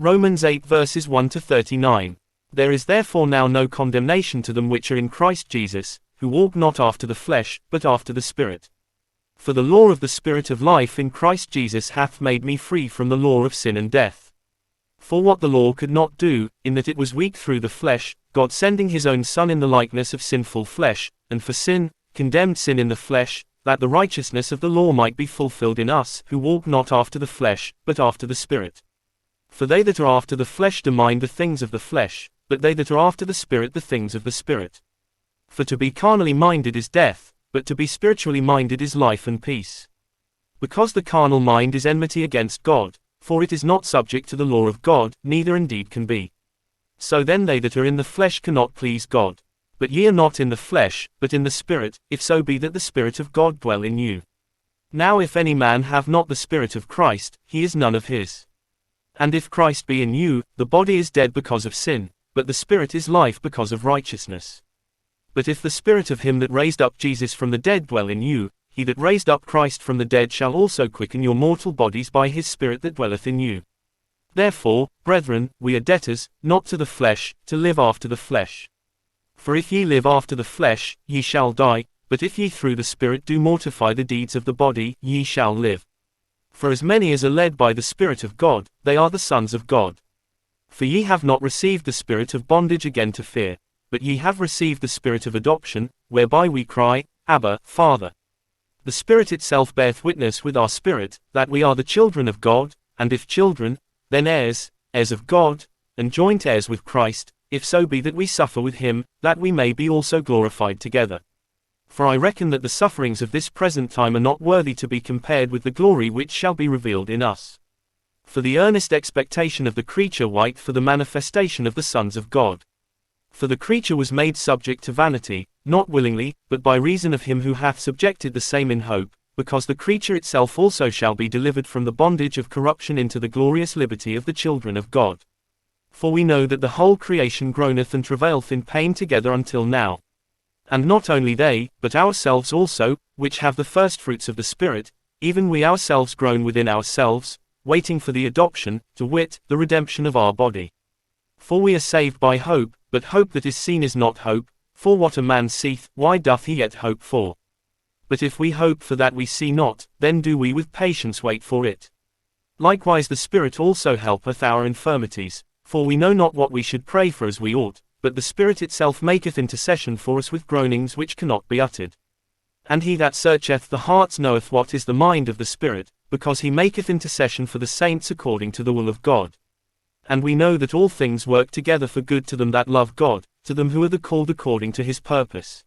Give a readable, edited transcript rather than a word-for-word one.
Romans 8 verses 1-39. There is therefore now no condemnation to them which are in Christ Jesus, who walk not after the flesh, but after the Spirit. For the law of the Spirit of life in Christ Jesus hath made me free from the law of sin and death. For what the law could not do, in that it was weak through the flesh, God sending his own Son in the likeness of sinful flesh, and for sin, condemned sin in the flesh, that the righteousness of the law might be fulfilled in us, who walk not after the flesh, but after the Spirit. For they that are after the flesh do mind the things of the flesh, but they that are after the Spirit the things of the Spirit. For to be carnally minded is death, but to be spiritually minded is life and peace. Because the carnal mind is enmity against God, for it is not subject to the law of God, neither indeed can be. So then they that are in the flesh cannot please God. But ye are not in the flesh, but in the Spirit, if so be that the Spirit of God dwell in you. Now if any man have not the Spirit of Christ, he is none of his. And if Christ be in you, the body is dead because of sin, but the Spirit is life because of righteousness. But if the Spirit of him that raised up Jesus from the dead dwell in you, he that raised up Christ from the dead shall also quicken your mortal bodies by his Spirit that dwelleth in you. Therefore, brethren, we are debtors, not to the flesh, to live after the flesh. For if ye live after the flesh, ye shall die, but if ye through the Spirit do mortify the deeds of the body, ye shall live. For as many as are led by the Spirit of God, they are the sons of God. For ye have not received the spirit of bondage again to fear, but ye have received the Spirit of adoption, whereby we cry, Abba, Father. The Spirit itself beareth witness with our spirit, that we are the children of God, and if children, then heirs, heirs of God, and joint heirs with Christ, if so be that we suffer with him, that we may be also glorified together. For I reckon that the sufferings of this present time are not worthy to be compared with the glory which shall be revealed in us. For the earnest expectation of the creature waiteth for the manifestation of the sons of God. For the creature was made subject to vanity, not willingly, but by reason of him who hath subjected the same in hope, because the creature itself also shall be delivered from the bondage of corruption into the glorious liberty of the children of God. For we know that the whole creation groaneth and travaileth in pain together until now. And not only they, but ourselves also, which have the firstfruits of the Spirit, even we ourselves groan within ourselves, waiting for the adoption, to wit, the redemption of our body. For we are saved by hope, but hope that is seen is not hope, for what a man seeth, why doth he yet hope for? But if we hope for that we see not, then do we with patience wait for it. Likewise the Spirit also helpeth our infirmities, for we know not what we should pray for as we ought, but the Spirit itself maketh intercession for us with groanings which cannot be uttered. And he that searcheth the hearts knoweth what is the mind of the Spirit, because he maketh intercession for the saints according to the will of God. And we know that all things work together for good to them that love God, to them who are the called according to his purpose.